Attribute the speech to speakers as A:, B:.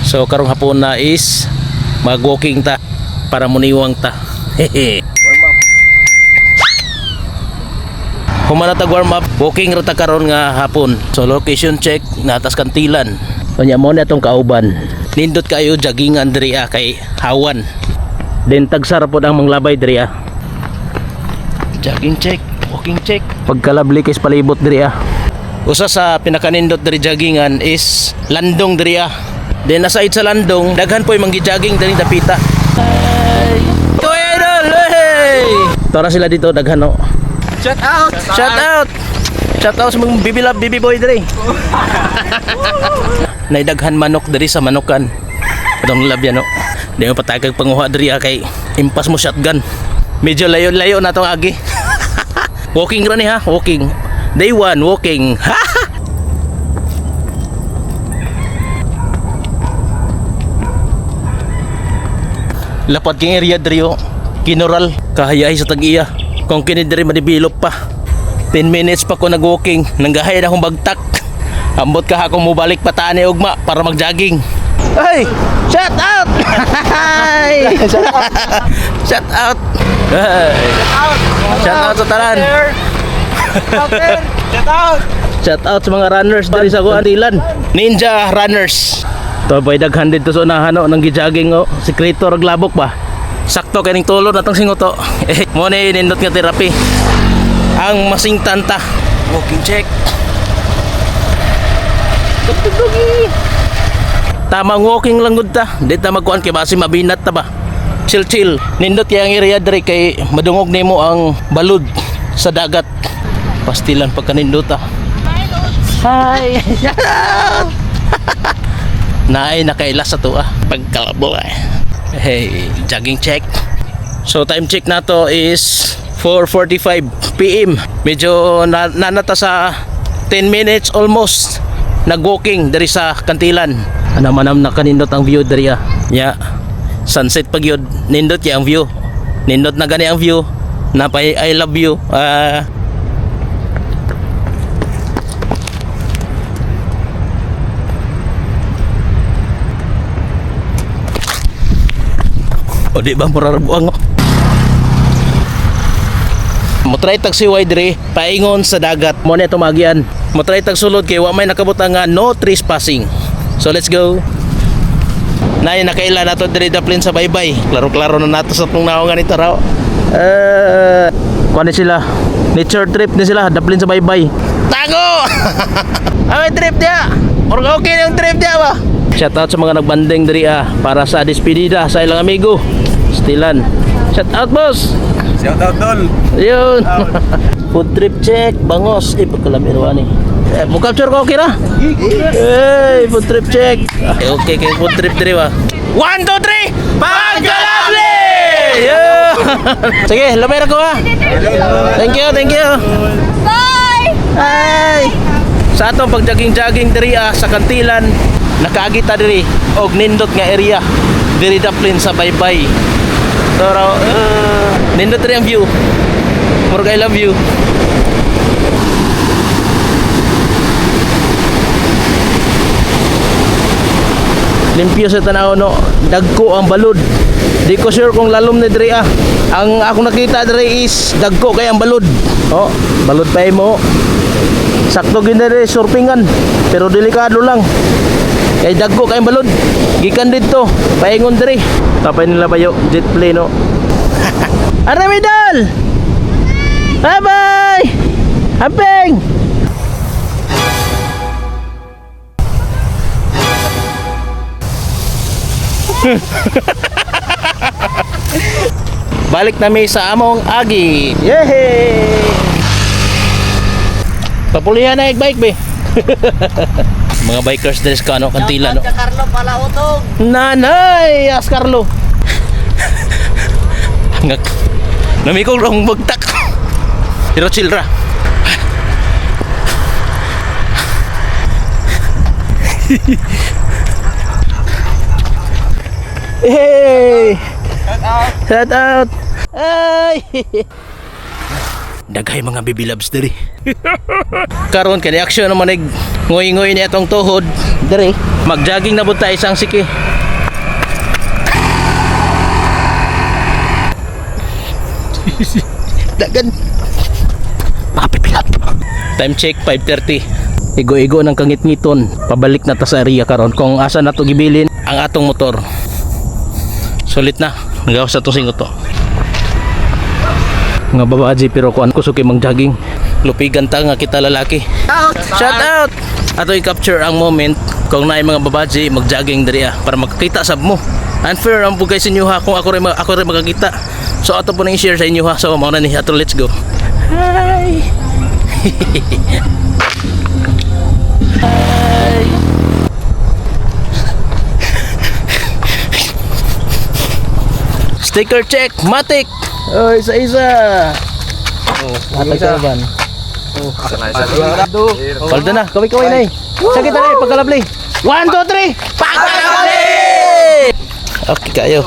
A: So karong hapon na is mag-walking ta para muniwang ta. Hehe. Humana tag warm up, walking rata karon nga hapon. So location check natas Kantilan. Kanya mo na itong kauban. Nindot kayo joggingan diri kay hawan. Then tagsara po ang manglabay diri Jogging check, walking check. Pagkalabli kay palibot diri Usa sa pinakanindot diri joggingan is landong diri Then aside sa landong, daghan po yung manggi-jogging diri dapita. Hey! Idol! Hey! Tara sila dito daghan no.
B: Shout out!
A: Shout out! Shout out sa mga bibi boy diri. Naidaghan manok diri sa manokan. Itong labyan no. Di mo patagag panguha diri kay impas mo shotgun. Medyo layo-layo na tong agi. Walking ra ni walking. Day 1 walking. Lapad king area diri Kinoral kahayay sa tag-iya. Kung kini diri madibilop pa. 10 minutes pa ko nag-walking, nanggahay na akong bagtak. Ambot ka akong mubalik pataan ni ugma para mag-jogging. Hey! Shout out! Shout out! Hey! Shout out sa tanan!
B: Shout out!
A: Shout out sa mga runners diri sa Kantilan. Ninja runners. To boy daghan dito sa unahan nang gi-jogging sekreto rag labok ba. Sakto kaning tulod natong singoto. Mo ni nindot nga therapy. Ang masingtan ta. Walking check. Tamang walking lang gud ta. Di ta magkuan kay base mabinat ta ba. Chill. Nindot kay ang area diri kay madungog nimo ang balud sa dagat. Pastilan pagkanindot ta. Hi. Naay nakailas sa tuwa pagkalabo Hey, jogging check. So time check nato is 4:45 PM. Medyo nanata sa 10 minutes almost nag-walking diri sa Kantilan. Manam na kanindot ang view diri Ya. Sunset pag yun, nindot ya ang view. Nindot na gani ang view. Napay I love you. O di ba murarabuang Motry tag siway diri paingon sa dagat mo na tumagian. Motry tag sulod kay wa may nakabutang nga no trespassing. So let's go. Nay nakaila nato diri daplin sa baybay. Klaro-klaro na nato sa tong naongan nito raw. Kuan sila. Nature trip ni sila daplin sa baybay. Tago. Ay trip dia. Or okay yung trip dia ba? Shout out sa mga nagbanding diri para sa despedida sa ilang amigo. Stilan. Shout out boss.
B: Shout out Dol!
A: Yun. Food trip check. Bangos. Pagkalamiro ni. Mukapture ko okay na? Hey, food trip check. Okay, food trip diri ba? 1, 2, 3. Pagkalabli! Yun. Sige, lamay na ko Thank you.
C: Bye!
A: Hi! Sa atong pag-jogging diri sa Kantilan, nakaagita diri og nindot nga area. Diri daplin sa baybay. Pero nindot rin ang view. Murag I love you. Limpyo sa tanaw no. Dagko ang balod. Di ko sure kung lalom ni diri Ang ako nakita diri is dagko kay ang balod. Balod pa mo. Sakto gid diri surfingan. Pero delikado lang. Kay dagko kay balod. Gikan dito, paingon diri. Tapay nila bayo jet plane no. Aramidal. Bye. Ampeng. Balik na mi sa among agi. Yehey! Papulihan na bike be. Mga bikers dres ka Kantilan no.
B: Carlo pala utog.
A: Nanay, Ascarlo. Hangak. Namikong rong bagtak. Pero chilra. Hey! Shout out! Ay! Daghay mga baby loves diri. Karon kay action naman Ngoy-ngoy niya itong tuhod. Dere, mag-jogging na bunta isang siki. Dagan. Papipilat. Time check 5:30. Igo-igo ng kangit-ngiton. Pabalik na ta sa area karon kung asa na to gibilin ang atong motor. Sulit na. Nagawas sa tusing to. Mga babaji pero kuan ko suki mang-jogging. Lupigan ta nga kita lalaki. Shout out. Ato i-capture ang moment kung naay mga babaji mag-jogging diri para makita sab mo. Unfair ang bugay sa inyo ha kung ako rin makakita. So ato po nang i-share sa inyo ha. So mauna ni ato, let's go. Hi. Hi. Sticker check, Matic. Oh, isa-isa. Atag sa ban. Paldo na, kaway-kaway na eh. Sakit na eh, pagkalabli. 1, 2, 3. Pagkalabli! Okay kayo.